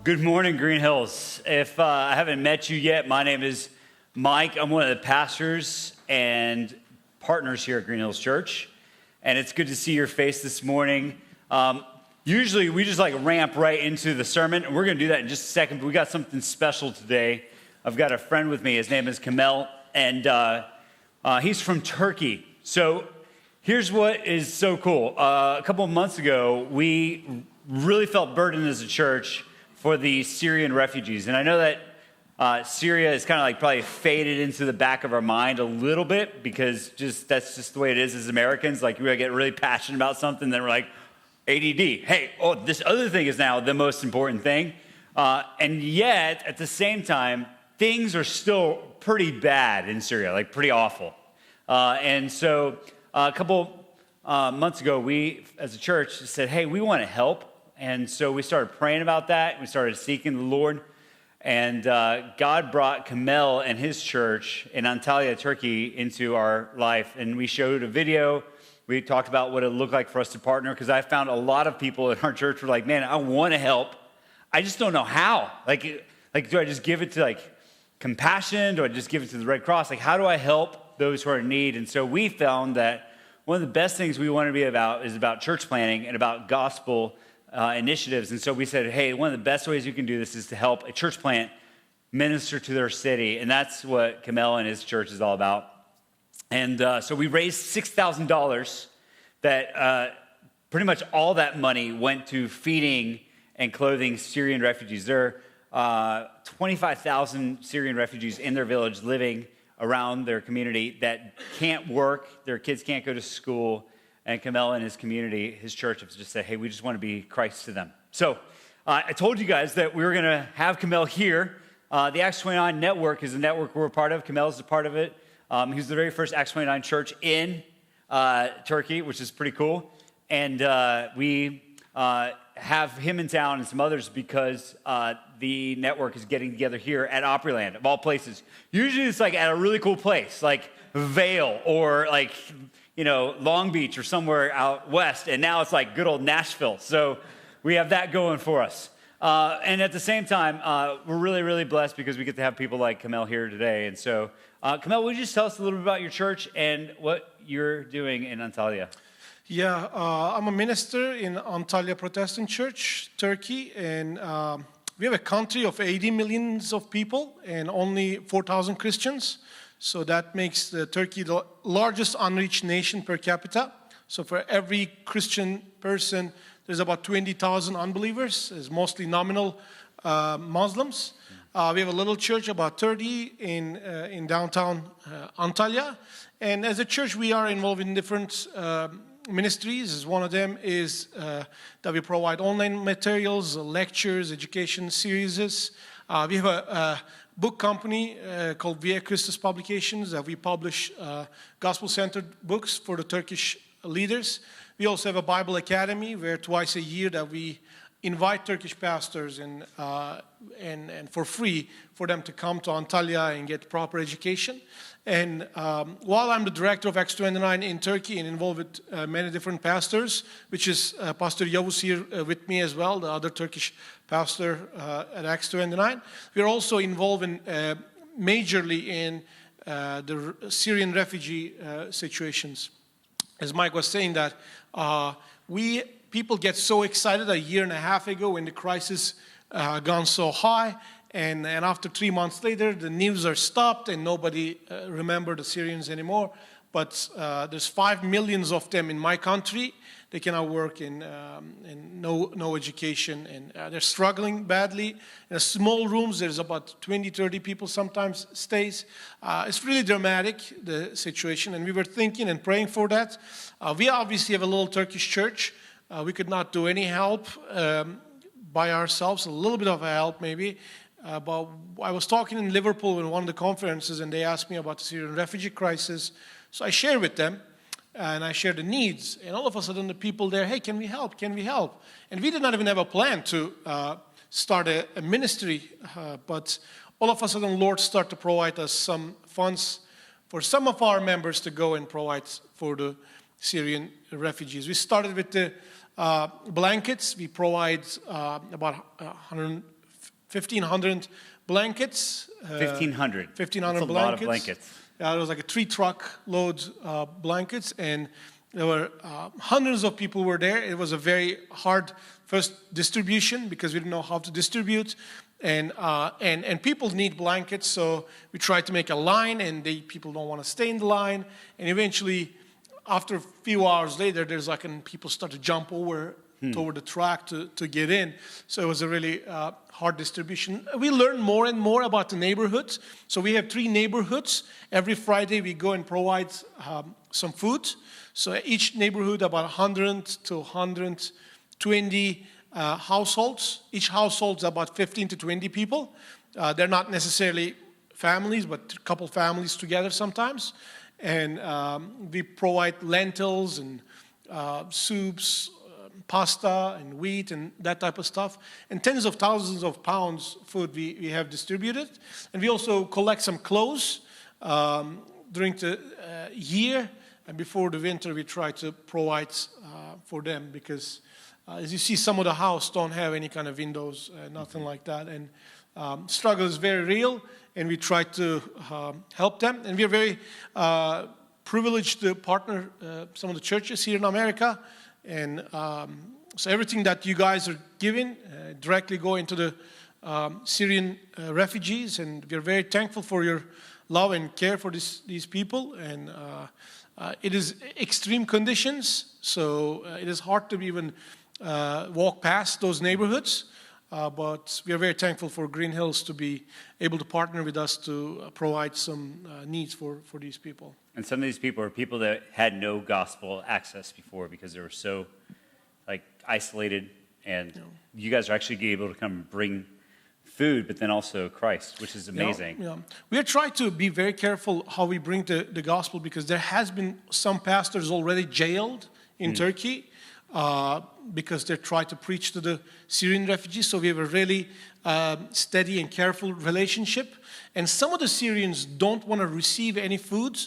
Good morning, Green Hills. If I haven't met you yet, my name is Mike. I'm one of the pastors and partners here at Green Hills Church, and it's good to see your face this morning. Usually, we just ramp right into the sermon, and we're going to do that in just a second, but we got something special today. I've got a friend with me. His name is Kamel, and he's from Turkey. So here's what is so cool. A couple of months ago, we really felt burdened as a church for the Syrian refugees. And I know that Syria is kind of probably faded into the back of our mind a little bit because that's just the way it is as Americans. We get really passionate about something, then we're like, ADD. Hey, this other thing is now the most important thing. And yet, at the same time, things are still pretty bad in Syria, pretty awful. And so a couple months ago, we as a church said, hey, we want to help. And so we started praying about that. We started seeking the Lord. And God brought Kamel and his church in Antalya, Turkey, into our life. And we showed a video. We talked about what it looked like for us to partner. Because I found a lot of people in our church were like, man, I want to help. I just don't know how. Do I just give it to compassion? Do I just give it to the Red Cross? How do I help those who are in need? And so we found that one of the best things we want to be about is about church planning and about gospel initiatives. And so we said, hey, one of the best ways you can do this is to help a church plant minister to their city. And that's what Kamel and his church is all about. And so we raised $6,000 that pretty much all that money went to feeding and clothing Syrian refugees. There are 25,000 Syrian refugees in their village living around their community that can't work, their kids can't go to school. And Kamel and his community, his church, have just said, hey, we just want to be Christ to them. So I told you guys that we were going to have Kamel here. The Acts 29 network is a network we're a part of. Kamel is a part of it. He's the very first Acts 29 church in Turkey, which is pretty cool. And we have him in town and some others because the network is getting together here at Opryland, of all places. Usually it's at a really cool place, like Vail or Long Beach or somewhere out west, and now it's good old Nashville. So we have that going for us. And at the same time, we're really, really blessed because we get to have people like Kamel here today. And so, Kamel, would you just tell us a little bit about your church and what you're doing in Antalya? Yeah, I'm a minister in Antalya Protestant Church, Turkey, and we have a country of 80 million of people and only 4,000 Christians. So that makes Turkey the largest unreached nation per capita. So for every Christian person, there's about 20,000 unbelievers. It's mostly nominal Muslims. We have a little church, about 30 in downtown Antalya. And as a church, we are involved in different ministries. One of them is that we provide online materials, lectures, education series. We have a book company called Via Christus Publications that we publish gospel-centered books for the Turkish leaders. We also have a Bible Academy where twice a year that we invite Turkish pastors and for free for them to come to Antalya and get proper education. And while I'm the director of Acts 29 in Turkey and involved with many different pastors, which is Pastor Yavuz here with me as well, the other Turkish pastor at Acts 29, we're also involved in majorly in the Syrian refugee situations. As Mike was saying that people get so excited a year and a half ago when the crisis gone so high. And after 3 months later, the news are stopped and nobody remember the Syrians anymore. But there's 5 million of them in my country. They cannot work in no education, and they're struggling badly. In small rooms, there's about 20, 30 people sometimes stays. It's really dramatic, the situation, and we were thinking and praying for that. We obviously have a little Turkish church. We could not do any help by ourselves, a little bit of help maybe. But I was talking in Liverpool in one of the conferences, and they asked me about the Syrian refugee crisis. So I shared with them, and I shared the needs. And all of a sudden, the people there, hey, can we help? Can we help? And we did not even have a plan to start a ministry. But all of a sudden, the Lord started to provide us some funds for some of our members to go and provide for the Syrian refugees. We started with the blankets. We provide about 150 1,500 blankets. 1,500. 1,500 That's a blankets. lot of blankets. Yeah, it was like a 3-truck load blankets, and there were hundreds of people were there. It was a very hard first distribution because we didn't know how to distribute, and people need blankets, so we tried to make a line, and people don't want to stay in the line, and eventually, after a few hours later, and people start to jump over toward the track to get in. So it was a really hard distribution. We learned more and more about the neighborhoods. So we have 3 neighborhoods. Every Friday we go and provide some food. So each neighborhood about 100 to 120 households. Each household is about 15 to 20 people. They're not necessarily families, but a couple families together sometimes. And we provide lentils and soups, pasta and wheat and that type of stuff. And tens of thousands of pounds food we have distributed. And we also collect some clothes during the year. And before the winter, we try to provide for them because, as you see, some of the house don't have any kind of windows, nothing like that. And struggle is very real, and we try to help them. And we are very privileged to partner some of the churches here in America. And so everything that you guys are giving directly go into the Syrian refugees, and we're very thankful for your love and care for these people. And it is extreme conditions, so it is hard to even walk past those neighborhoods. But we are very thankful for Green Hills to be able to partner with us to provide some needs for these people. And some of these people are people that had no gospel access before because they were so isolated, and you guys are actually able to come and bring food, but then also Christ, which is amazing. Yeah. We are trying to be very careful how we bring the gospel, because there has been some pastors already jailed in Turkey because they try to preach to the Syrian refugees. So we have a really steady and careful relationship. And some of the Syrians don't want to receive any food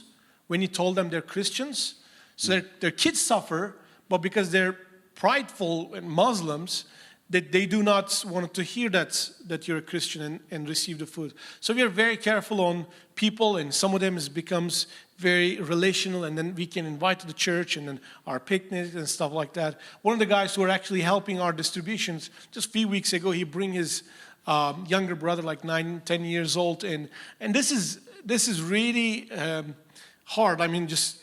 when you told them they're Christians. So their kids suffer, but because they're prideful and Muslims, that they do not want to hear that you're a Christian and receive the food. So we are very careful on people, and some of them becomes very relational, and then we can invite to the church and then our picnics and stuff like that. One of the guys who are actually helping our distributions, just a few weeks ago, he bring his younger brother, like 9, 10 years old, and this is really hard. I mean, just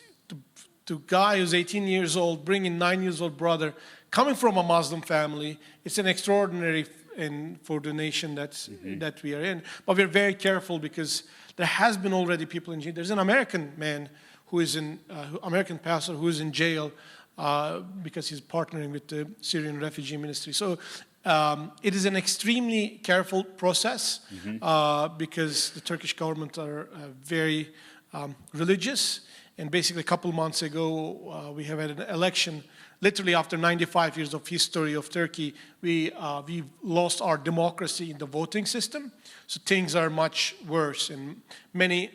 the guy who's 18 years old, bringing 9 years old brother, coming from a Muslim family, it's an extraordinary for the nation that we are in. But we're very careful because there has been already people in jail. There's an American man who is American pastor who is in jail because he's partnering with the Syrian Refugee Ministry. So it is an extremely careful process because the Turkish government are very religious. And basically, a couple months ago, we have had an election. Literally, after 95 years of history of Turkey, we lost our democracy in the voting system. So things are much worse. And many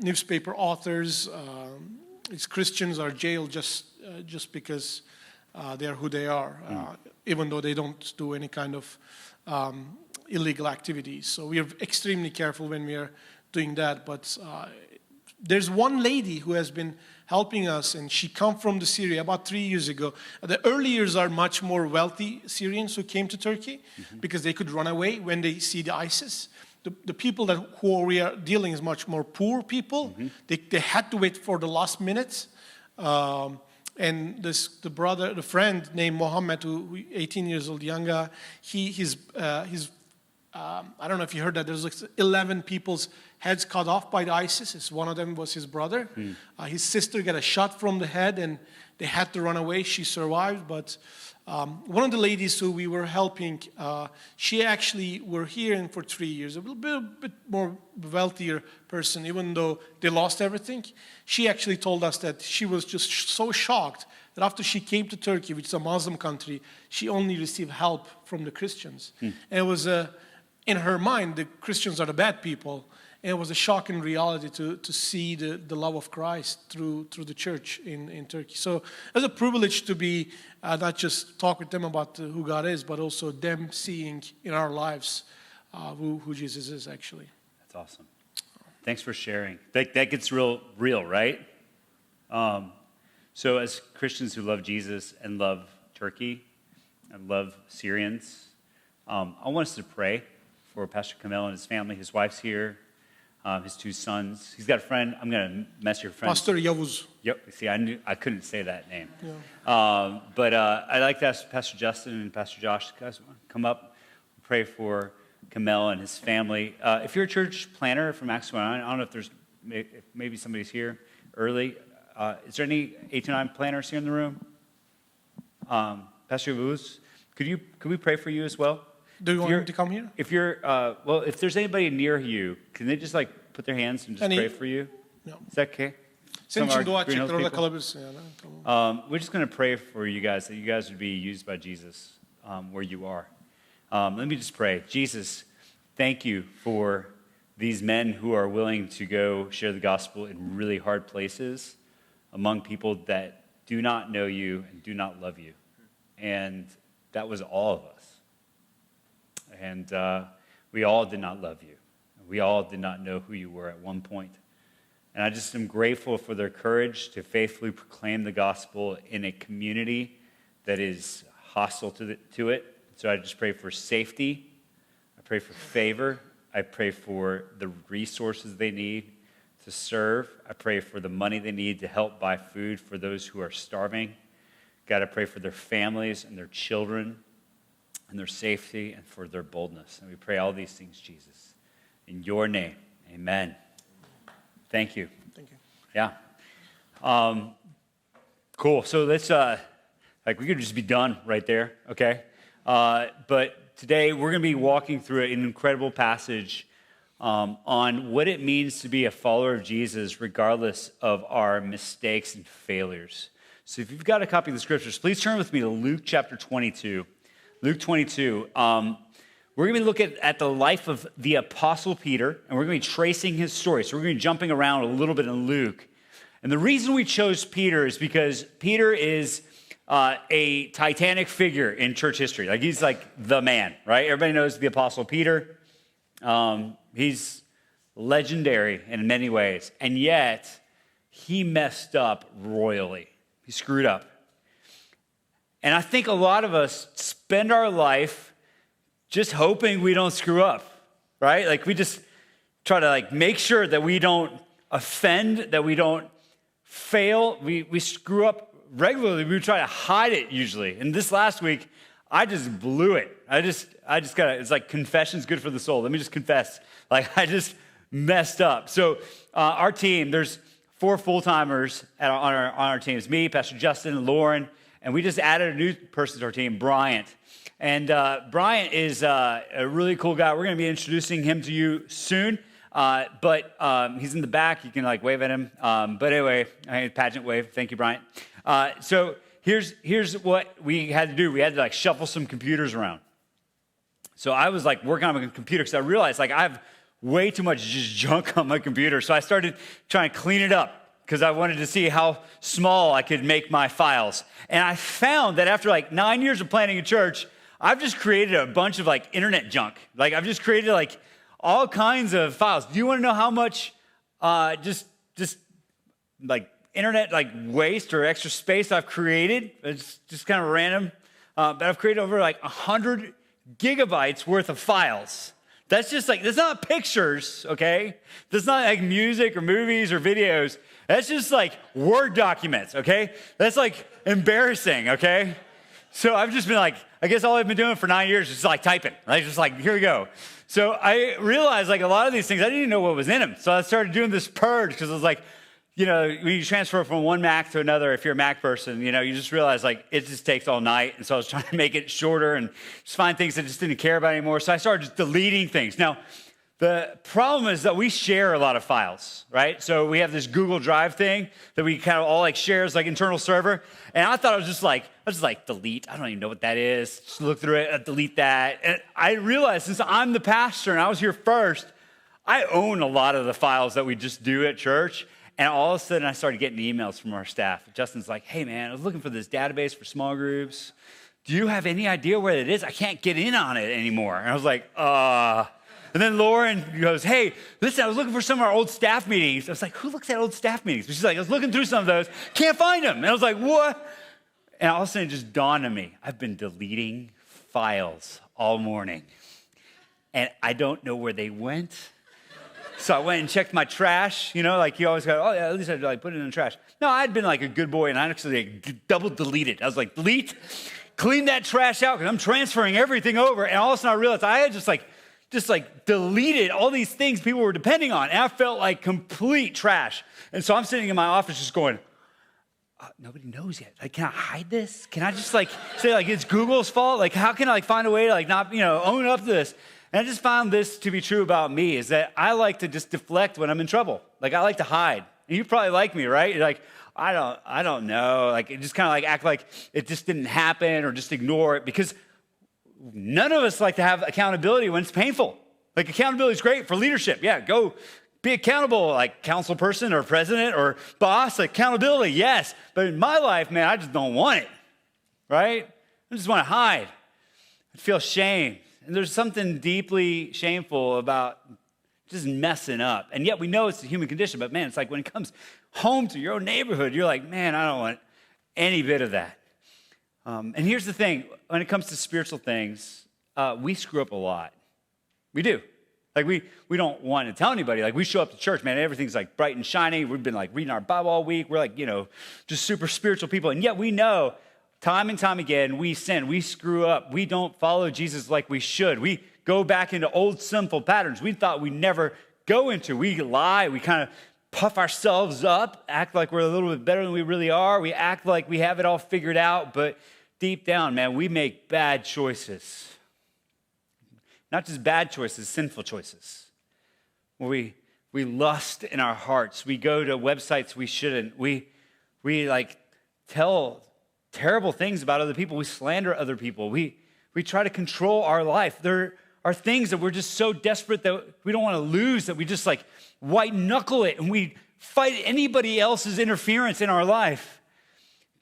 newspaper authors, Christians, are jailed just because they are who they are, even though they don't do any kind of illegal activities. So we are extremely careful when we are doing that. But there's one lady who has been helping us, and she come from the Syria about 3 years ago. The early years are much more wealthy Syrians who came to Turkey because they could run away when they see the ISIS. The people who we are dealing is much more poor people. They had to wait for the last minute. And the friend named Mohammed, who 18 years old, young guy, he's I don't know if you heard that there's like 11 people's heads cut off by the ISIS. One of them was his brother. His sister got a shot from the head, and they had to run away. She survived, but one of the ladies who we were helping, she actually were here for 3 years. A bit more wealthier person, even though they lost everything. She actually told us that she was just so shocked that after she came to Turkey, which is a Muslim country, she only received help from the Christians. And it was in her mind, the Christians are the bad people, And it was a shocking reality to see the love of Christ through the church in Turkey. So it was a privilege to be not just talk with them about who God is, but also them seeing in our lives who Jesus is actually. That's awesome. Thanks for sharing. That gets real, right? So as Christians who love Jesus and love Turkey and love Syrians, I want us to pray for Pastor Kamel and his family. His wife's here, his 2 sons. He's got a friend. I'm going to mess your friend. Pastor Yavuz. Yep. See, I couldn't say that name. Yeah. But I'd like to ask Pastor Justin and Pastor Josh to guys come up, pray for Kamel and his family. If you're a church planner from Acts 29, I don't know if there's maybe somebody's here early. Is there any 8-9 planners here in the room? Pastor Yavuz, could we pray for you as well? Do you want him to come here? If you're, if there's anybody near you, can they just put their hands and just pray for you? No. Is that okay? Senin Some için of our dua Green Hills edecekler, orada people? kalabilirsin yani. Tamam. We're just going to pray for you guys, that you guys would be used by Jesus where you are. Let me just pray. Jesus, thank you for these men who are willing to go share the gospel in really hard places among people that do not know you and do not love you. And that was all of us. And we all did not love you. We all did not know who you were at one point. And I just am grateful for their courage to faithfully proclaim the gospel in a community that is hostile to it. So I just pray for safety. I pray for favor. I pray for the resources they need to serve. I pray for the money they need to help buy food for those who are starving. God, I pray for their families and their children and their safety and for their boldness. And we pray all these things, Jesus. In your name, amen. Thank you. Thank you. Yeah. Cool. So let's, we could just be done right there, okay? But today we're going to be walking through an incredible passage on what it means to be a follower of Jesus regardless of our mistakes and failures. So if you've got a copy of the scriptures, please turn with me to Luke chapter 22. Luke 22. We're going to be looking at the life of the Apostle Peter, and we're going to be tracing his story. So we're going to be jumping around a little bit in Luke. And the reason we chose Peter is because Peter is a titanic figure in church history. Like, he's like the man, right? Everybody knows the Apostle Peter. He's legendary in many ways. And yet, he messed up royally. He screwed up. And I think a lot of us spend our life just hoping we don't screw up, right? Like, we just try to make sure that we don't offend, that we don't fail. We screw up regularly. We try to hide it usually. And this last week, I just blew it. I just gotta, it's like confession's good for the soul. Let me just confess. I just messed up. So our team, there's 4 full-timers on our team. It's me, Pastor Justin, Lauren, and we just added a new person to our team, Bryant. And Bryant is a really cool guy. We're going to be introducing him to you soon. But he's in the back. You can wave at him. But anyway, pageant wave. Thank you, Bryant. So here's what we had to do. We had to shuffle some computers around. So I was working on my computer because I realized I have way too much just junk on my computer. So I started trying to clean it up because I wanted to see how small I could make my files. And I found that after 9 years of planning a church, I've just created a bunch of internet junk. I've just created all kinds of files. Do you want to know how much just internet waste or extra space I've created? It's just kind of random. But I've created over 100 gigabytes worth of files. That's just that's not pictures, okay? That's not music or movies or videos. That's just Word documents, okay? That's embarrassing, okay? So I've just been I guess all I've been doing for 9 years is typing. Just here we go. So I realized a lot of these things, I didn't even know what was in them. So I started doing this purge because I was when you transfer from one Mac to another, if you're a Mac person, you just realize it just takes all night. And so I was trying to make it shorter and just find things that I just didn't care about anymore. So I started just deleting things. Now, the problem is that we share a lot of files, right? So we have this Google Drive thing that we kind of all share as internal server. And I thought I was just delete. I don't even know what that is. Just look through it, delete that. And I realized since I'm the pastor and I was here first, I own a lot of the files that we just do at church. And all of a sudden, I started getting emails from our staff. Justin's like, hey, man, I was looking for this database for small groups. Do you have any idea where it is? I can't get in on it anymore. And I was like, And then Lauren goes, hey, listen, I was looking for some of our old staff meetings. I was like, who looks at old staff meetings? But she's like, I was looking through some of those, can't find them. And I was like, what? And all of a sudden, it just dawned on me, I've been deleting files all morning. And I don't know where they went. So I went and checked my trash, like you always go, oh yeah, at least I'd like put it in the trash. No, I'd been like a good boy and I actually double deleted. I was like, delete, clean that trash out because I'm transferring everything over. And all of a sudden I realized I had just deleted all these things people were depending on. And I felt like complete trash. And so I'm sitting in my office just going, nobody knows yet. Like, can I hide this? Can I just say it's Google's fault? Like, how can I find a way to not, own up to this? And I just found this to be true about me, is that I like to just deflect when I'm in trouble. Like, I like to hide. And you probably like me, right? You're like, I don't know. Like, it just kind of act like it just didn't happen or just ignore it, because none of us like to have accountability when it's painful. Like, accountability is great for leadership. Yeah, go be accountable, like council person or president or boss. Accountability, yes. But in my life, man, I just don't want it, right? I just want to hide. I feel shame. And there's something deeply shameful about just messing up. And yet we know it's the human condition, but man, it's like when it comes home to your own neighborhood, you're like, man, I don't want any bit of that. And here's the thing, when it comes to spiritual things, we screw up a lot. We do. Like we don't want to tell anybody. Like, we show up to church, man, everything's like bright and shiny. We've been like reading our Bible all week. We're like, just super spiritual people. And yet we know time and time again, we sin, we screw up. We don't follow Jesus like we should. We go back into old sinful patterns we thought we'd never go into. We lie, we kind of puff ourselves up, act like we're a little bit better than we really are. We act like we have it all figured out, but deep down, man, we make bad choices. Not just bad choices, sinful choices. Where we lust in our hearts. We go to websites we shouldn't. We tell terrible things about other people. We slander other people. We try to control our life. There are things that we're just so desperate that we don't want to lose, that we just white knuckle it and we fight anybody else's interference in our life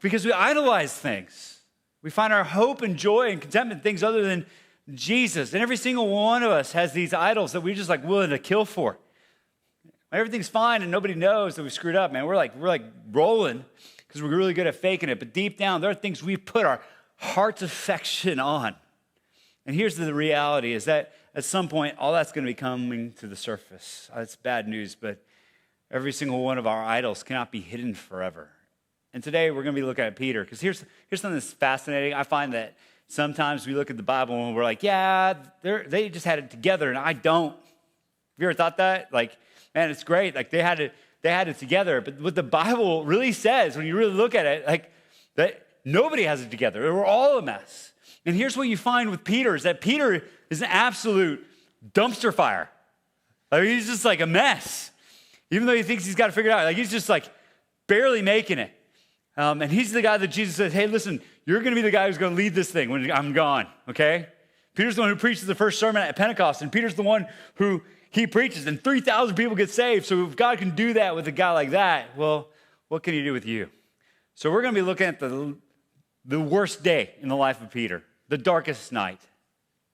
because we idolize things. We find our hope and joy and contentment in things other than Jesus. And every single one of us has these idols that we're just willing to kill for. Everything's fine and nobody knows that we screwed up, man. We're rolling because we're really good at faking it. But deep down, there are things we put our heart's affection on. And here's the reality, is that at some point, all that's going to be coming to the surface. It's bad news, but every single one of our idols cannot be hidden forever. And today, we're going to be looking at Peter, because here's something that's fascinating. I find that sometimes we look at the Bible and we're like, yeah, they just had it together, and I don't. Have you ever thought that? Man, it's great. They had it together. But what the Bible really says, when you really look at it, that nobody has it together. We're all a mess. And here's what you find with Peter, is that Peter is an absolute dumpster fire. He's just a mess. Even though he thinks he's got it figured out, he's just barely making it. And he's the guy that Jesus says, hey, listen, you're going to be the guy who's going to lead this thing when I'm gone, okay? Peter's the one who preaches the first sermon at Pentecost, and Peter's the one who he preaches, and 3,000 people get saved. So if God can do that with a guy like that, well, what can he do with you? So we're going to be looking at the worst day in the life of Peter, the darkest night,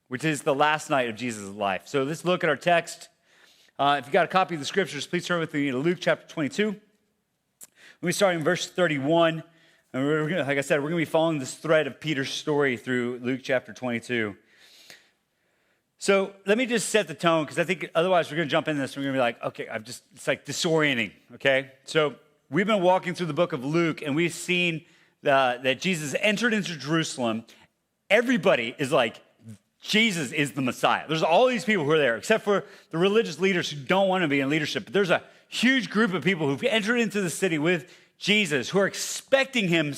which is the last night of Jesus' life. So let's look at our text. If you got a copy of the scriptures, please turn with me to Luke chapter 22. We're starting in verse 31. And like I said, we're going to be following this thread of Peter's story through Luke chapter 22. So let me just set the tone, because I think otherwise we're going to jump into this and we're going to be okay, it's disorienting, okay? So we've been walking through the book of Luke, and we've seen that Jesus entered into Jerusalem. Everybody is Jesus is the Messiah. There's all these people who are there, except for the religious leaders who don't want to be in leadership. But there's a huge group of people who've entered into the city with Jesus, who are expecting him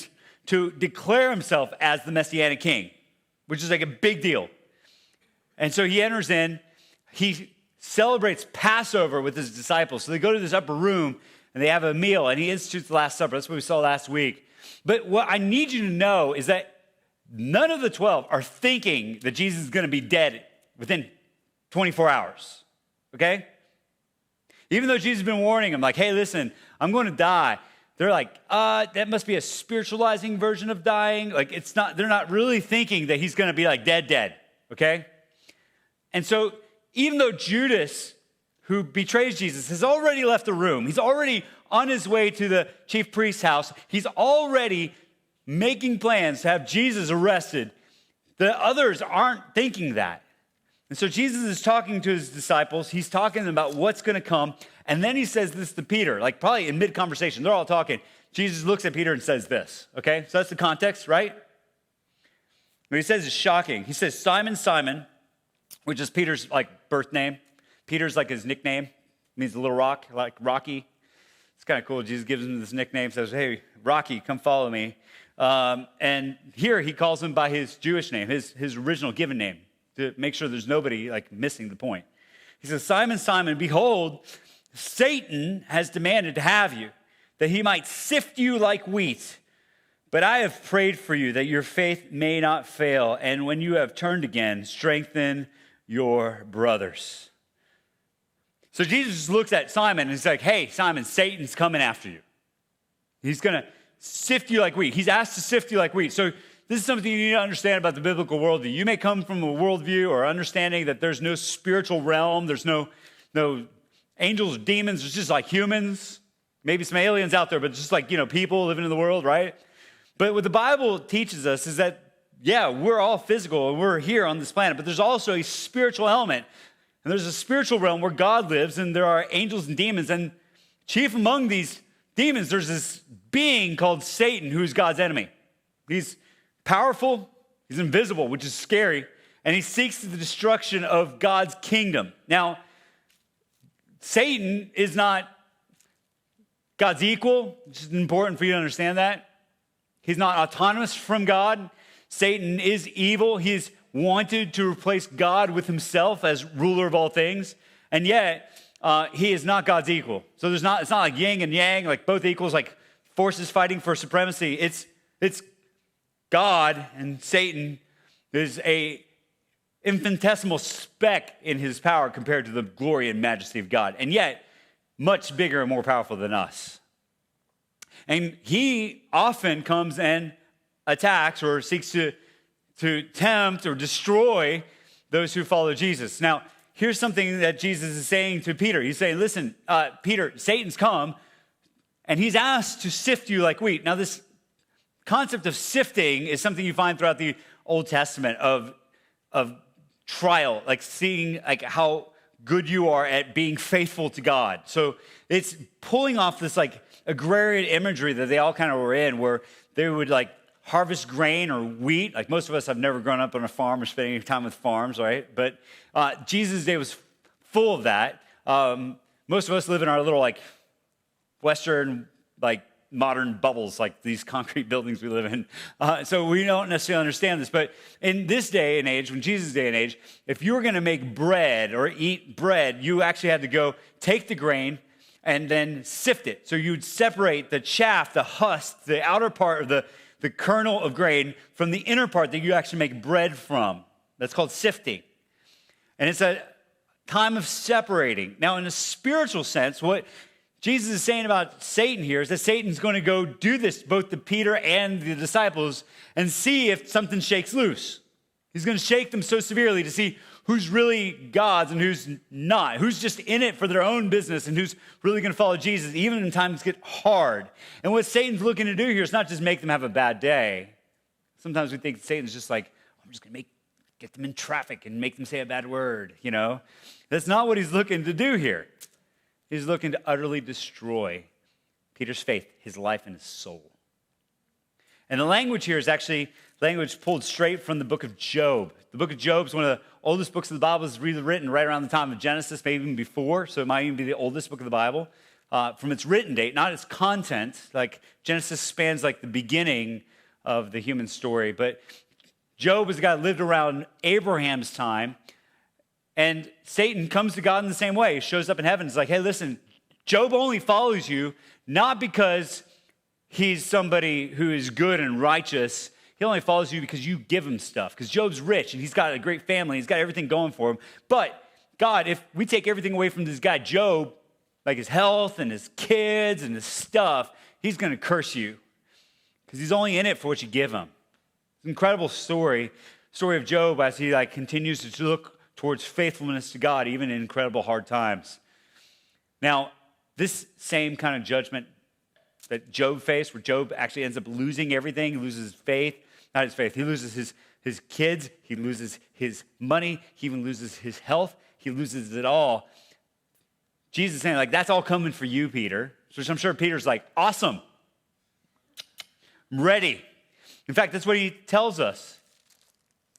to declare himself as the Messianic king, which is a big deal. And so he enters in, he celebrates Passover with his disciples. So they go to this upper room and they have a meal, and he institutes the Last Supper. That's what we saw last week. But what I need you to know is that none of the 12 are thinking that Jesus is going to be dead within 24 hours, okay? Even though Jesus has been warning them, like, hey, listen, I'm going to die. They're like, that must be a spiritualizing version of dying. Like, it's not, they're not really thinking that he's going to be like dead, okay? And so even though Judas, who betrays Jesus, has already left the room, he's already on his way to the chief priest's house, he's already making plans to have Jesus arrested. The others aren't thinking that. And so Jesus is talking to his disciples. He's talking about what's going to come. And then he says this to Peter, like probably in mid-conversation. They're all talking. Jesus looks at Peter and says this, okay? So that's the context, right? What he says is shocking. He says, Simon, Simon, which is Peter's like birth name. Peter's like his nickname. It means a little rock, like Rocky. It's kind of cool. Jesus gives him this nickname, says, hey, Rocky, come follow me. And here he calls him by his Jewish name, his original given name, to make sure there's nobody like missing the point. He says, Simon, Simon, behold, Satan has demanded to have you, that he might sift you like wheat. But I have prayed for you that your faith may not fail. And when you have turned again, strengthen your brothers. So Jesus looks at Simon and he's like, hey, Simon, Satan's coming after you. He's going to sift you like wheat. He's asked to sift you like wheat. So this is something you need to understand about the biblical worldview. You may come from a worldview or understanding that there's no spiritual realm. There's no angels or demons. It's just like humans. Maybe some aliens out there, but just like, people living in the world, right? But what the Bible teaches us is that, yeah, we're all physical and we're here on this planet, but there's also a spiritual element. And there's a spiritual realm where God lives and there are angels and demons. And chief among these demons, there's this being called Satan, who's God's enemy. He's powerful, he's invisible, which is scary, and he seeks the destruction of God's kingdom. Now, Satan is not God's equal. It's important for you to understand that. He's not autonomous from God. Satan is evil. He's wanted to replace God with himself as ruler of all things, and yet he is not God's equal. So it's not like yin and yang, like both equals, like forces fighting for supremacy. It's God, and Satan is a infinitesimal speck in his power compared to the glory and majesty of God, and yet much bigger and more powerful than us. And he often comes and attacks or seeks to tempt or destroy those who follow Jesus. Now, here's something that Jesus is saying to Peter. He's saying, listen, Peter, Satan's come, and he's asked to sift you like wheat. Now, this concept of sifting is something you find throughout the Old Testament of trial, like seeing like how good you are at being faithful to God. So it's pulling off this like agrarian imagery that they all kind of were in, where they would like harvest grain or wheat. Like most of us have never grown up on a farm or spent any time with farms, right? But Jesus' day was full of that. Most of us live in our little like Western like modern bubbles, like these concrete buildings we live in. So we don't necessarily understand this. But in this day and age, in Jesus' day and age, if you were going to make bread or eat bread, you actually had to go take the grain and then sift it. So you'd separate the chaff, the husk, the outer part of the kernel of grain from the inner part that you actually make bread from. That's called sifting. And it's a time of separating. Now, in a spiritual sense, what Jesus is saying about Satan here is that Satan's going to go do this, both to Peter and the disciples, and see if something shakes loose. He's going to shake them so severely to see who's really God's and who's not, who's just in it for their own business and who's really going to follow Jesus, even when times get hard. And what Satan's looking to do here is not just make them have a bad day. Sometimes we think Satan's just like, I'm just going to get them in traffic and make them say a bad word, That's not what he's looking to do here. He's looking to utterly destroy Peter's faith, his life, and his soul. And the language here is actually language pulled straight from the book of Job. The book of Job is one of the oldest books of the Bible. It's written right around the time of Genesis, maybe even before, so it might even be the oldest book of the Bible. From its written date, not its content, like Genesis spans like the beginning of the human story, but Job is a guy that lived around Abraham's time. And Satan comes to God in the same way. He shows up in heaven. It's like, hey, listen, Job only follows you not because he's somebody who is good and righteous. He only follows you because you give him stuff. Because Job's rich and he's got a great family. He's got everything going for him. But God, if we take everything away from this guy, Job, like his health and his kids and his stuff, he's going to curse you because he's only in it for what you give him. It's an incredible story of Job as he continues to look towards faithfulness to God, even in incredible hard times. Now, this same kind of judgment that Job faced, where Job actually ends up losing everything, he loses faith, not his faith, he loses his kids, he loses his money, he even loses his health, he loses it all. Jesus is saying, that's all coming for you, Peter. Which I'm sure Peter's like, awesome. I'm ready. In fact, that's what he tells us.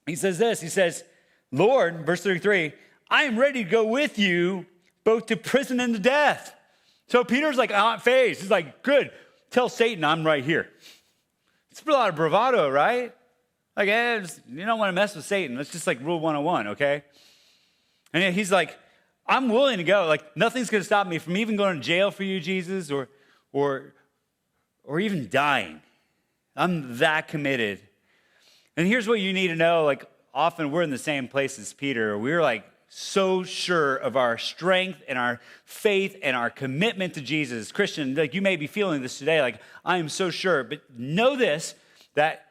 He says this, he says, Lord, verse 33, I am ready to go with you both to prison and to death. So Peter's not phased. He's like, good, tell Satan I'm right here. It's a lot of bravado, right? You don't want to mess with Satan. That's just rule 101, okay? And yet he's like, I'm willing to go. Nothing's going to stop me from even going to jail for you, Jesus, or even dying. I'm that committed. And here's what you need to know. Often we're in the same place as Peter. We're so sure of our strength and our faith and our commitment to Jesus. Christian, you may be feeling this today. I am so sure. But know this, that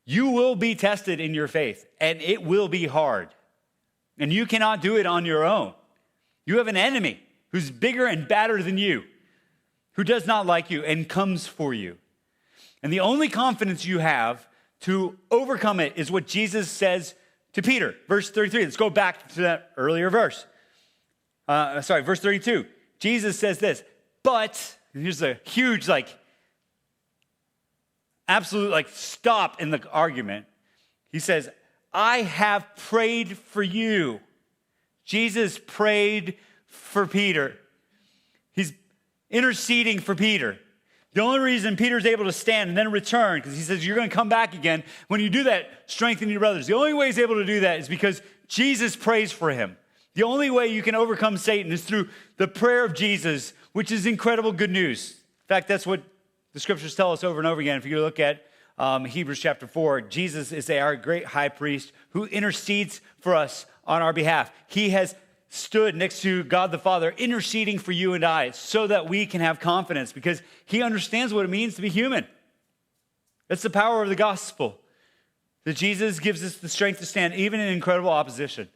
you will be tested in your faith, and it will be hard. And you cannot do it on your own. You have an enemy who's bigger and badder than you, who does not like you and comes for you. And the only confidence you have to overcome it is what Jesus says to Peter. Verse 33, let's go back to that earlier verse. Verse 32. Jesus says this, but, and here's a huge, absolute, stop in the argument. He says, I have prayed for you. Jesus prayed for Peter. He's interceding for Peter. The only reason Peter's able to stand and then return, because he says, you're going to come back again. When you do that, strengthen your brothers. The only way he's able to do that is because Jesus prays for him. The only way you can overcome Satan is through the prayer of Jesus, which is incredible good news. In fact, that's what the scriptures tell us over and over again. If you look at Hebrews chapter 4, Jesus is our great high priest who intercedes for us on our behalf. He has stood next to God the Father, interceding for you and I so that we can have confidence because he understands what it means to be human. That's the power of the gospel, that Jesus gives us the strength to stand even in incredible opposition.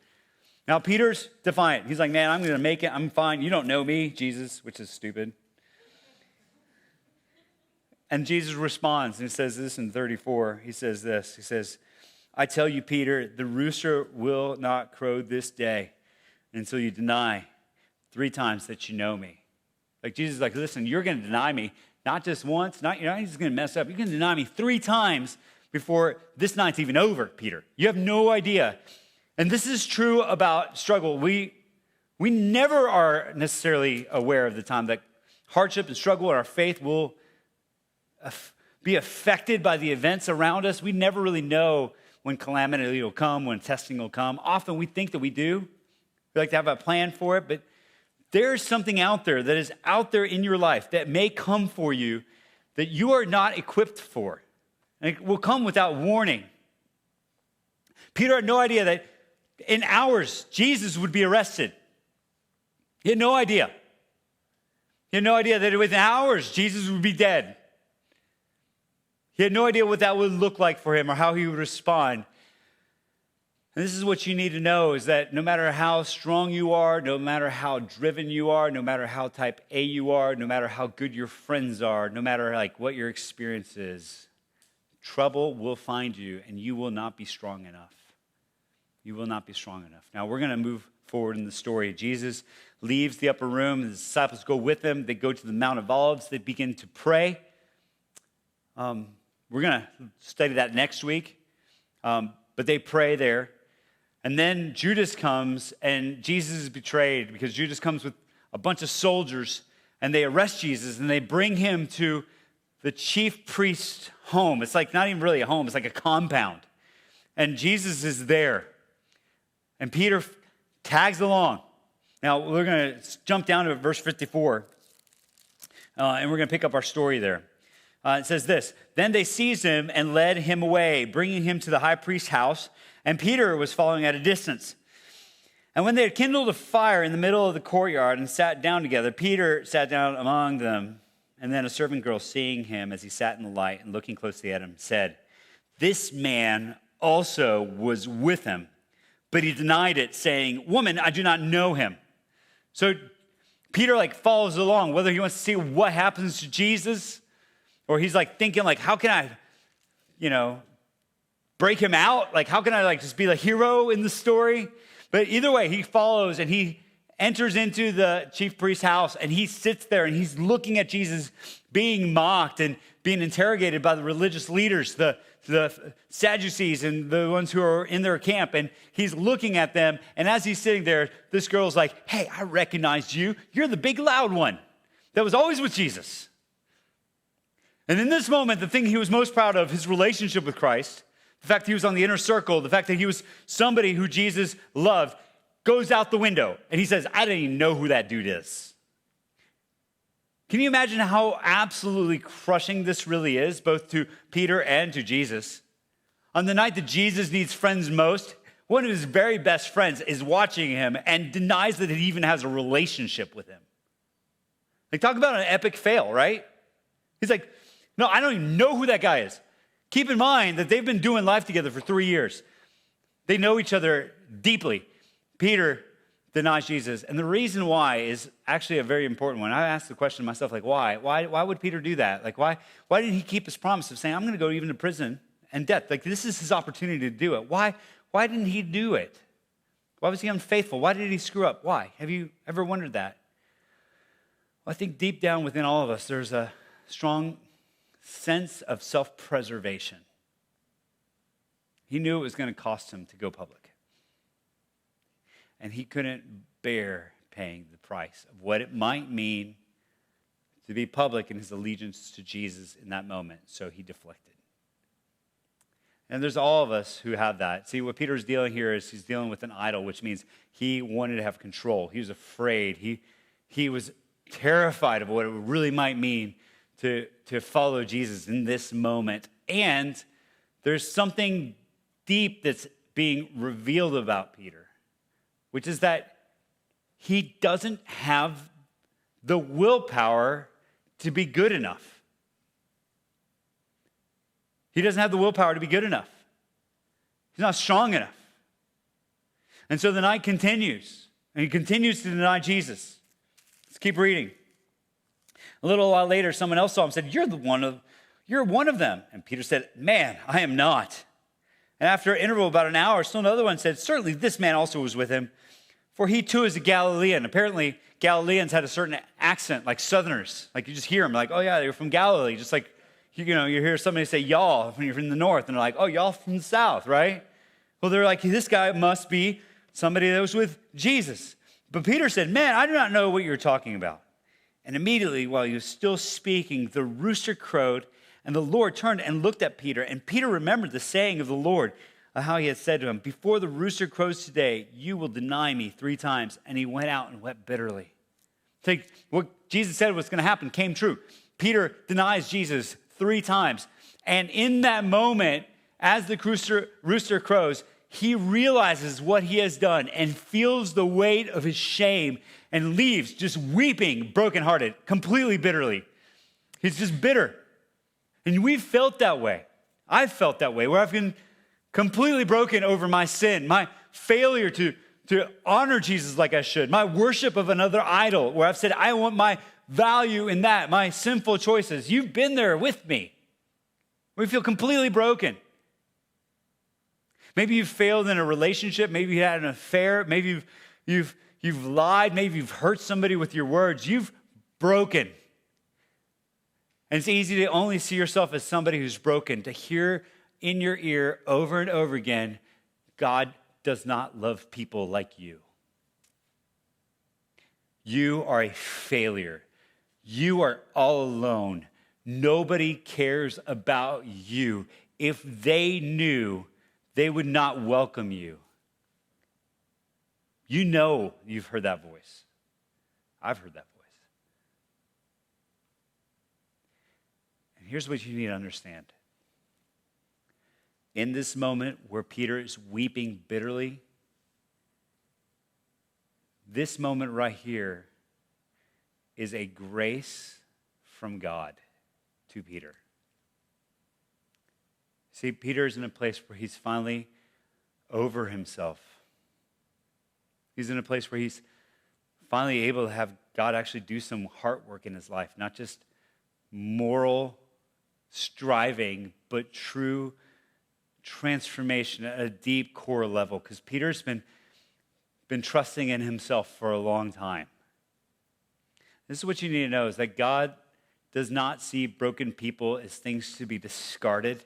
Now, Peter's defiant. He's like, man, I'm going to make it. I'm fine. You don't know me, Jesus, which is stupid. And Jesus responds, and he says this in 34. He says this. He says, I tell you, Peter, the rooster will not crow this day until you deny 3 times that you know me. Jesus is like, listen, you're going to deny me, not just once, you're not just going to mess up. You're going to deny me 3 times before this night's even over, Peter. You have no idea. And this is true about struggle. We never are necessarily aware of the time that hardship and struggle in our faith will be affected by the events around us. We never really know when calamity will come, when testing will come. Often we think that we do. We like to have a plan for it, but there's something out there that is out there in your life that may come for you that you are not equipped for. And it will come without warning. Peter had no idea that in hours, Jesus would be arrested. He had no idea. He had no idea that within hours, Jesus would be dead. He had no idea what that would look like for him or how he would respond. And this is what you need to know is that no matter how strong you are, no matter how driven you are, no matter how type A you are, no matter how good your friends are, no matter what your experience is, trouble will find you and you will not be strong enough. You will not be strong enough. Now we're going to move forward in the story. Jesus leaves the upper room. The disciples go with him. They go to the Mount of Olives. They begin to pray. We're going to study that next week. But they pray there. And then Judas comes, and Jesus is betrayed because Judas comes with a bunch of soldiers, and they arrest Jesus, and they bring him to the chief priest's home. It's not even really a home. It's like a compound. And Jesus is there. And Peter tags along. Now, we're going to jump down to verse 54, and we're going to pick up our story there. It says this, then they seized him and led him away, bringing him to the high priest's house, and Peter was following at a distance. And when they had kindled a fire in the middle of the courtyard and sat down together, Peter sat down among them. And then a servant girl, seeing him as he sat in the light and looking closely at him, said, "This man also was with him." But he denied it, saying, "Woman, I do not know him." So Peter follows along, whether he wants to see what happens to Jesus, or he's thinking how can I, break him out? How can I just be the hero in the story? But either way, he follows and he enters into the chief priest's house and he sits there and he's looking at Jesus being mocked and being interrogated by the religious leaders, the Sadducees and the ones who are in their camp. And he's looking at them. And as he's sitting there, this girl's like, "Hey, I recognized you. You're the big loud one that was always with Jesus." And in this moment, the thing he was most proud of, his relationship with Christ, the fact that he was on the inner circle, the fact that he was somebody who Jesus loved, goes out the window. And he says, "I didn't even know who that dude is." Can you imagine how absolutely crushing this really is, both to Peter and to Jesus? On the night that Jesus needs friends most, one of his very best friends is watching him and denies that he even has a relationship with him. Talk about an epic fail, right? He's like, "No, I don't even know who that guy is." Keep in mind that they've been doing life together for 3 years. They know each other deeply. Peter denies Jesus. And the reason why is actually a very important one. I asked the question to myself, why? Why would Peter do that? Why didn't he keep his promise of saying, "I'm going to go even to prison and death"? This is his opportunity to do it. Why didn't he do it? Why was he unfaithful? Why did he screw up? Why? Have you ever wondered that? Well, I think deep down within all of us, there's a strong sense of self-preservation. He knew it was going to cost him to go public. And he couldn't bear paying the price of what it might mean to be public in his allegiance to Jesus in that moment. So he deflected. And there's all of us who have that. See, what Peter's dealing here is he's dealing with an idol, which means he wanted to have control. He was afraid. He was terrified of what it really might mean to follow Jesus in this moment. And there's something deep that's being revealed about Peter, which is that he doesn't have the willpower to be good enough. He doesn't have the willpower to be good enough. He's not strong enough. And so the night continues, and he continues to deny Jesus. Let's keep reading. A little while later, someone else saw him and said, You're one of them. And Peter said, "Man, I am not." And after an interval of about an hour, still another one said, "Certainly this man also was with him, for he too is a Galilean." Apparently, Galileans had a certain accent, like Southerners. You just hear them, "Oh yeah, they're from Galilee." Just you hear somebody say "y'all" when you're from the north, and they're like, "Oh, y'all from the south, right?" Well, they're like, this guy must be somebody that was with Jesus. But Peter said, "Man, I do not know what you're talking about." And immediately, while he was still speaking, the rooster crowed, and the Lord turned and looked at Peter. And Peter remembered the saying of the Lord, how he had said to him, "Before the rooster crows today, you will deny me 3 times." And he went out and wept bitterly. What Jesus said was going to happen came true. Peter denies Jesus 3 times. And in that moment, as the rooster crows, he realizes what he has done and feels the weight of his shame and leaves just weeping, brokenhearted, completely bitterly. He's just bitter. And we've felt that way. I've felt that way, where I've been completely broken over my sin, my failure to honor Jesus like I should, my worship of another idol, where I've said, I want my value in that, my sinful choices. You've been there with me. We feel completely broken. Maybe you've failed in a relationship. Maybe you had an affair. Maybe you've lied. Maybe you've hurt somebody with your words. You've broken. And it's easy to only see yourself as somebody who's broken, to hear in your ear over and over again, God does not love people like you. You are a failure. You are all alone. Nobody cares about you. If they knew, they would not welcome you. You know you've heard that voice. I've heard that voice. And here's what you need to understand. In this moment where Peter is weeping bitterly, this moment right here is a grace from God to Peter. See, Peter's in a place where he's finally over himself. He's in a place where he's finally able to have God actually do some heart work in his life, not just moral striving, but true transformation at a deep core level. Because Peter's been trusting in himself for a long time. This is what you need to know, is that God does not see broken people as things to be discarded.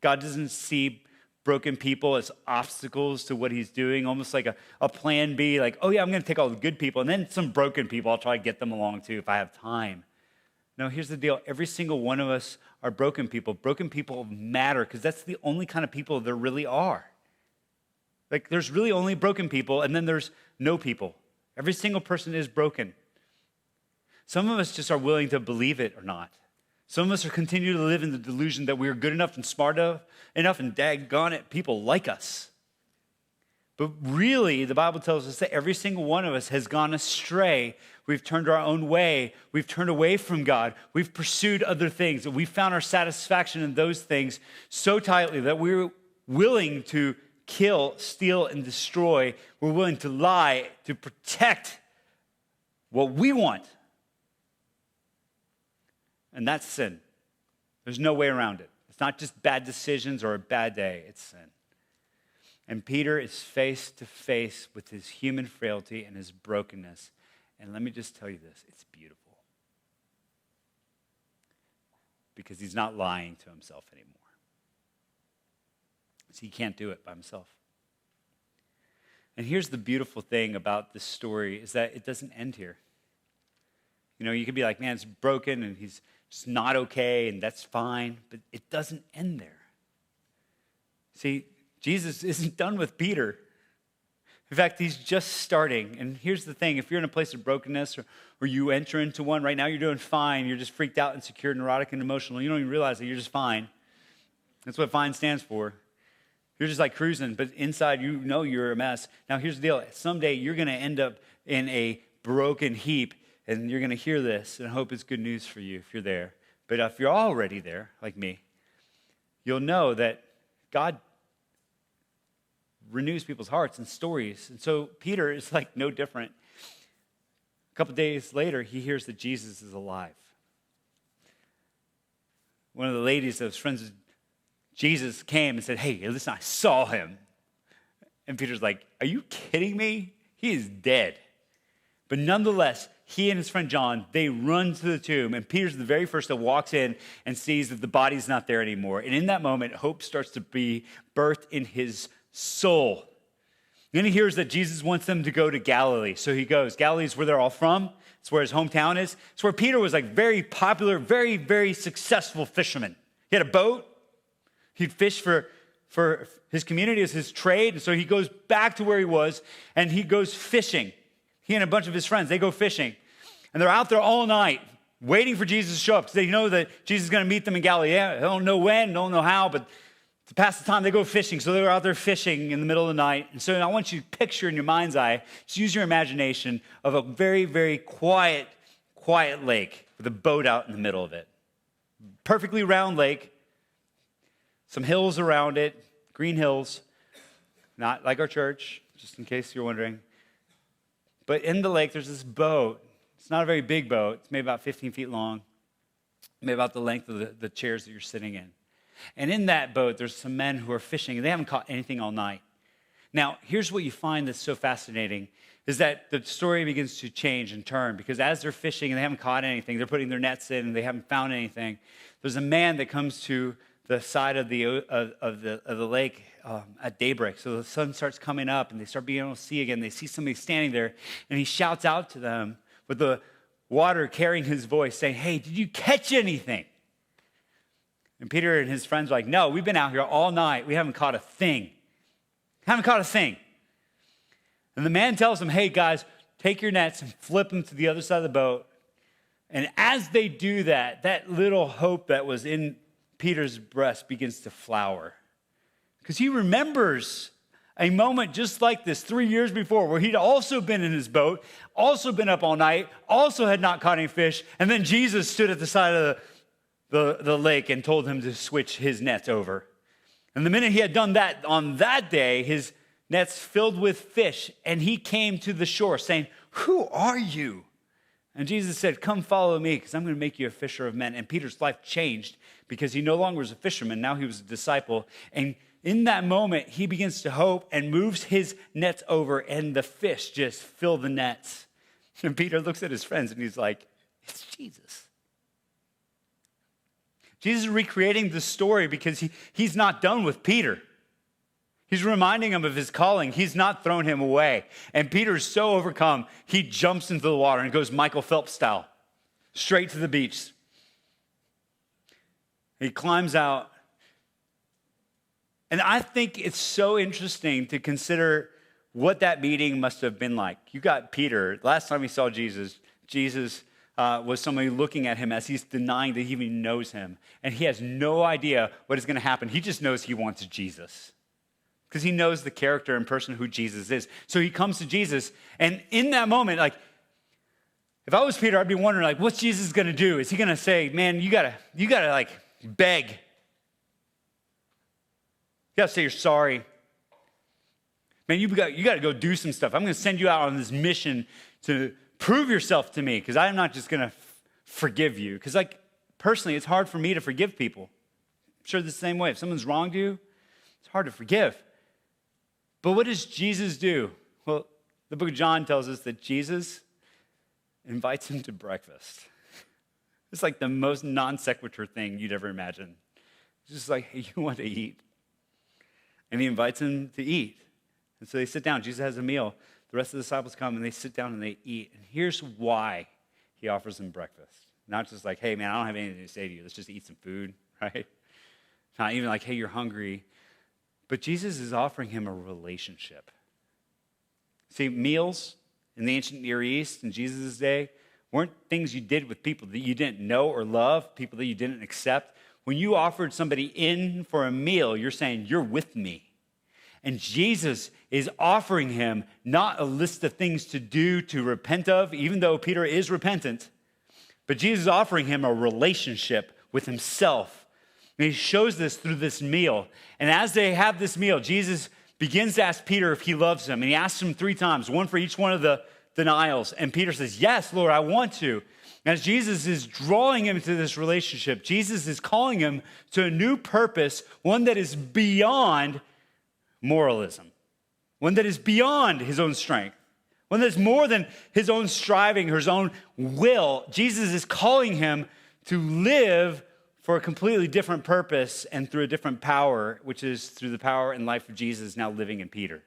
God doesn't see broken people as obstacles to what he's doing, almost like a plan B, like, oh yeah, I'm going to take all the good people, and then some broken people, I'll try to get them along too if I have time. No, here's the deal. Every single one of us are broken people. Broken people matter because that's the only kind of people there really are. Like, there's really only broken people, and then there's no people. Every single person is broken. Some of us just are willing to believe it or not. Some of us are continuing to live in the delusion that we're good enough and smart enough and daggone it, people like us. But really, the Bible tells us that every single one of us has gone astray. We've turned our own way. We've turned away from God. We've pursued other things. And we found our satisfaction in those things so tightly that we're willing to kill, steal, and destroy. We're willing to lie to protect what we want. And that's sin. There's no way around it. It's not just bad decisions or a bad day, it's sin. And Peter is face to face with his human frailty and his brokenness. And let me just tell you this, it's beautiful. Because he's not lying to himself anymore. So he can't do it by himself. And here's the beautiful thing about this story is that it doesn't end here. You know, you could be like, man, it's broken and he's just not okay and that's fine, but it doesn't end there. See, Jesus isn't done with Peter. In fact, he's just starting. And here's the thing, if you're in a place of brokenness or you enter into one right now, you're doing fine, you're just freaked out, insecure, neurotic, and emotional. You don't even realize that you're just fine. That's what fine stands for. You're just like cruising, but inside you know you're a mess. Now here's the deal. Someday you're going to end up in a broken heap, and you're going to hear this, and I hope it's good news for you if you're there. But if you're already there, like me, you'll know that God renews people's hearts and stories. And so Peter is like no different. A couple days later, he hears that Jesus is alive. One of the ladies that was friends with Jesus came and said, hey, listen, I saw him. And Peter's like, are you kidding me? He is dead. But nonetheless, he and his friend John, they run to the tomb. And Peter's the very first that walks in and sees that the body's not there anymore. And in that moment, hope starts to be birthed in his soul. Then he hears that Jesus wants them to go to Galilee. So he goes. Galilee's where they're all from. It's where his hometown is. It's where Peter was like very popular, very, very successful fisherman. He had a boat. He'd fish for his community as his trade. And so he goes back to where he was and he goes fishing. He and a bunch of his friends, they go fishing. And they're out there all night waiting for Jesus to show up because they know that Jesus is going to meet them in Galilee. They don't know when, don't know how, but to pass the time, they go fishing. So they're out there fishing in the middle of the night. And so I want you to picture in your mind's eye, just use your imagination of a very, very quiet lake with a boat out in the middle of it. Perfectly round lake. Some hills around it, green hills, not like our church, just in case you're wondering. But in the lake, there's this boat. It's not a very big boat. It's maybe about 15 feet long, maybe about the length of the chairs that you're sitting in. And in that boat, there's some men who are fishing, and they haven't caught anything all night. Now, here's what you find that's so fascinating, is that the story begins to change and turn, because as they're fishing and they haven't caught anything, they're putting their nets in and they haven't found anything, there's a man that comes to the side of the lake at daybreak. So the sun starts coming up and they start being able to see again. They see somebody standing there and he shouts out to them with the water carrying his voice saying, hey, did you catch anything? And Peter and his friends are like, no, we've been out here all night. We haven't caught a thing. Haven't caught a thing. And the man tells them, hey guys, take your nets and flip them to the other side of the boat. And as they do that, that little hope that was in Peter's breast begins to flower. Because he remembers A moment just like this 3 years before, where he'd also been in his boat, also been up all night, also had not caught any fish, and then Jesus stood at the side of the lake and told him to switch his nets over. And the minute he had done that, on that day, his nets filled with fish, and he came to the shore saying, "Who are you?" And Jesus said, "Come follow me, because I'm going to make you a fisher of men." And Peter's life changed because he no longer was a fisherman. Now he was a disciple. And in that moment, he begins to hope and moves his nets over, and the fish just fill the nets. And Peter looks at his friends, and he's like, "It's Jesus." Jesus is recreating the story because he's not done with Peter. He's reminding him of his calling. He's not thrown him away. And Peter's so overcome, he jumps into the water and goes Michael Phelps style, straight to the beach. He climbs out. And I think it's so interesting to consider what that meeting must have been like. You got Peter. Last time he saw Jesus, Jesus was somebody looking at him as he's denying that he even knows him. And he has no idea what is going to happen. He just knows he wants Jesus, because he knows the character and person who Jesus is. So he comes to Jesus, and in that moment, like, if I was Peter, I'd be wondering, like, what's Jesus gonna do? Is he gonna say, "Man, you gotta like beg. You gotta say you're sorry. Man, you gotta go do some stuff. I'm gonna send you out on this mission to prove yourself to me, because I'm not just gonna forgive you." Because, like, personally, it's hard for me to forgive people. I'm sure the same way. If someone's wronged you, it's hard to forgive. But what does Jesus do? Well, the book of John tells us that Jesus invites him to breakfast. It's like the most non sequitur thing you'd ever imagine. It's just like, "Hey, you want to eat?" And he invites him to eat. And so they sit down. Jesus has a meal. The rest of the disciples come and they sit down and they eat. And here's why he offers them breakfast. Not just like, "Hey, man, I don't have anything to say to you. Let's just eat some food," right? Not even like, "Hey, you're hungry." But Jesus is offering him a relationship. See, meals in the ancient Near East in Jesus' day weren't things you did with people that you didn't know or love, people that you didn't accept. When you offered somebody in for a meal, you're saying, "You're with me." And Jesus is offering him not a list of things to do, to repent of, even though Peter is repentant, but Jesus is offering him a relationship with himself. And he shows this through this meal. And as they have this meal, Jesus begins to ask Peter if he loves him. And he asks him 3 times, one for each one of the denials. And Peter says, "Yes, Lord, I want to." As Jesus is drawing him to this relationship, Jesus is calling him to a new purpose, one that is beyond moralism, one that is beyond his own strength, one that is more than his own striving or his own will. Jesus is calling him to live for a completely different purpose and through a different power, which is through the power and life of Jesus now living in Peter.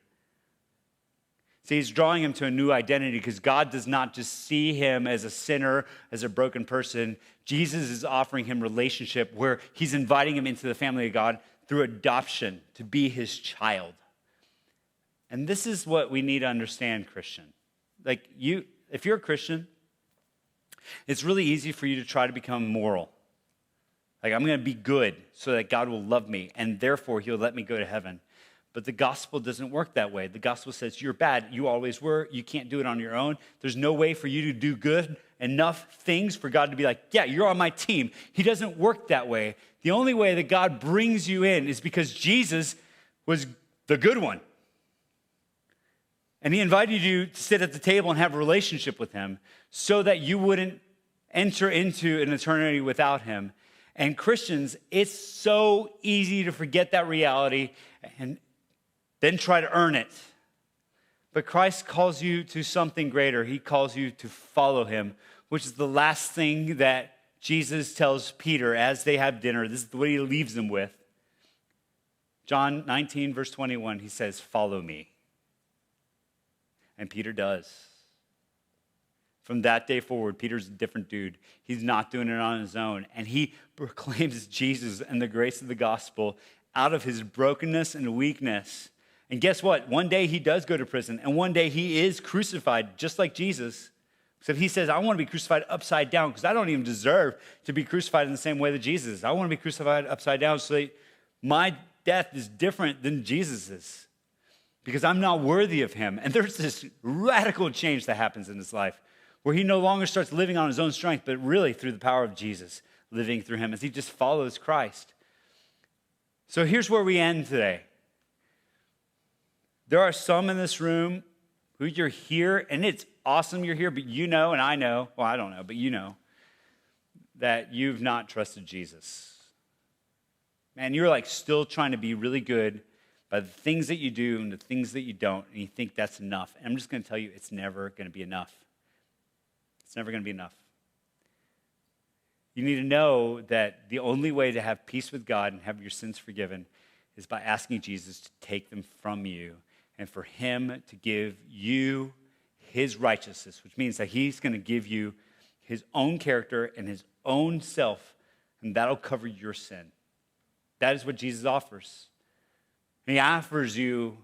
See, he's drawing him to a new identity because God does not just see him as a sinner, as a broken person. Jesus is offering him relationship where he's inviting him into the family of God through adoption to be his child. And this is what we need to understand, Christian. Like, if you're a Christian, it's really easy for you to try to become moral. Like, I'm going to be good so that God will love me, and therefore he'll let me go to heaven. But the gospel doesn't work that way. The gospel says you're bad. You always were. You can't do it on your own. There's no way for you to do good enough things for God to be like, "Yeah, you're on my team." He doesn't work that way. The only way that God brings you in is because Jesus was the good one. And he invited you to sit at the table and have a relationship with him so that you wouldn't enter into an eternity without him. And Christians, it's so easy to forget that reality and then try to earn it. But Christ calls you to something greater. He calls you to follow him, which is the last thing that Jesus tells Peter as they have dinner. This is what he leaves them with. John 19, verse 21, he says, "Follow me." And Peter does. From that day forward, Peter's a different dude. He's not doing it on his own. And he proclaims Jesus and the grace of the gospel out of his brokenness and weakness. And guess what? One day he does go to prison. And one day he is crucified, just like Jesus. Except he says, "I want to be crucified upside down because I don't even deserve to be crucified in the same way that Jesus is. I want to be crucified upside down so that my death is different than Jesus's. because I'm not worthy of him. And there's this radical change that happens in his life where he no longer starts living on his own strength, but really through the power of Jesus living through him as he just follows Christ. So here's where we end today. There are some in this room who you're here, and it's awesome you're here, but you know, and I know, well, I don't know, but you know, that you've not trusted Jesus. Man, you're like still trying to be really good by the things that you do and the things that you don't, and you think that's enough. And I'm just going to tell you, it's never going to be enough. It's never going to be enough. You need to know that the only way to have peace with God and have your sins forgiven is by asking Jesus to take them from you and for him to give you his righteousness, which means that he's going to give you his own character and his own self, and that'll cover your sin. That is what Jesus offers. And he offers you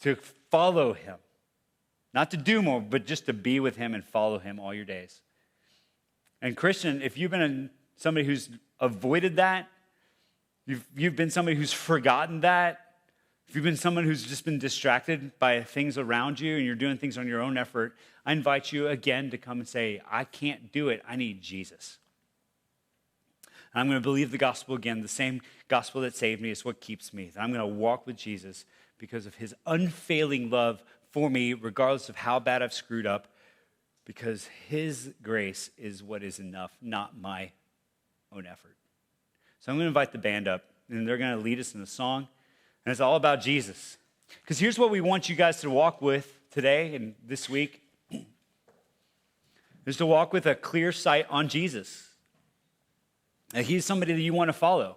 to follow him, not to do more, but just to be with him and follow him all your days. And Christian, if you've been somebody who's avoided that, you've been somebody who's forgotten that, if you've been someone who's just been distracted by things around you and you're doing things on your own effort, I invite you again to come and say, I can't do it. I need Jesus. And I'm going to believe the gospel again. The same gospel that saved me is what keeps me. That I'm going to walk with Jesus because of his unfailing love for me, regardless of how bad I've screwed up, because his grace is what is enough, not my own effort. So I'm going to invite the band up, and they're going to lead us in a song. And it's all about Jesus. Because here's what we want you guys to walk with today and this week, is to walk with a clear sight on Jesus. And he's somebody that you want to follow.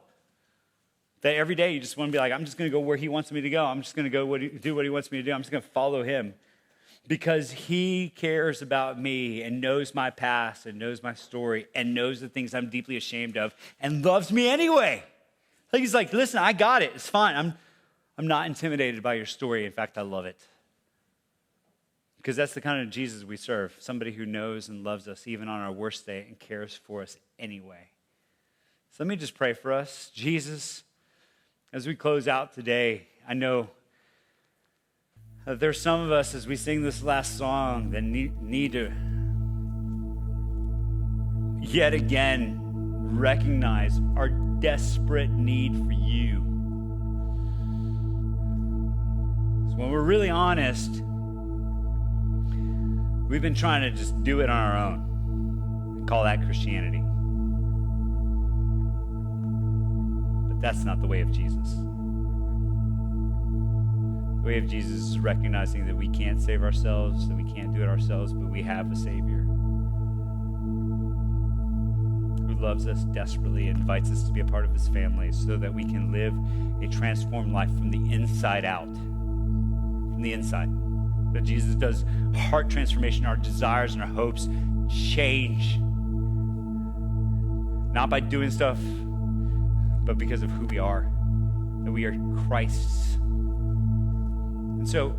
That every day you just want to be like, I'm just going to go where he wants me to go. I'm just going to go do what he wants me to do. I'm just going to follow him. Because he cares about me and knows my past and knows my story and knows the things I'm deeply ashamed of and loves me anyway. Like he's like, listen, I got it. It's fine. I'm not intimidated by your story. In fact, I love it. Because that's the kind of Jesus we serve. Somebody who knows and loves us even on our worst day and cares for us anyway. So let me just pray for us. Jesus, as we close out today, I know that there's some of us as we sing this last song that need to yet again recognize our desperate need for you. So when we're really honest, we've been trying to just do it on our own and call that Christianity. But that's not the way of Jesus. The way of Jesus is recognizing that we can't save ourselves, that we can't do it ourselves, but we have a Savior who loves us desperately and invites us to be a part of his family so that we can live a transformed life from the inside out. From the inside. That Jesus does heart transformation, our desires and our hopes change. Not by doing stuff, but because of who we are. That we are Christ's. And so,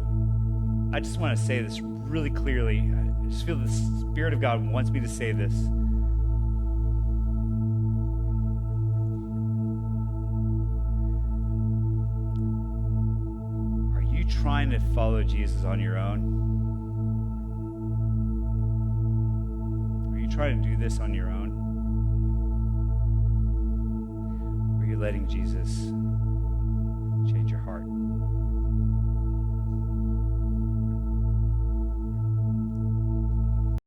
I just want to say this really clearly. I just feel the Spirit of God wants me to say this. Are you trying to follow Jesus on your own? Are you trying to do this on your own? Or are you letting Jesus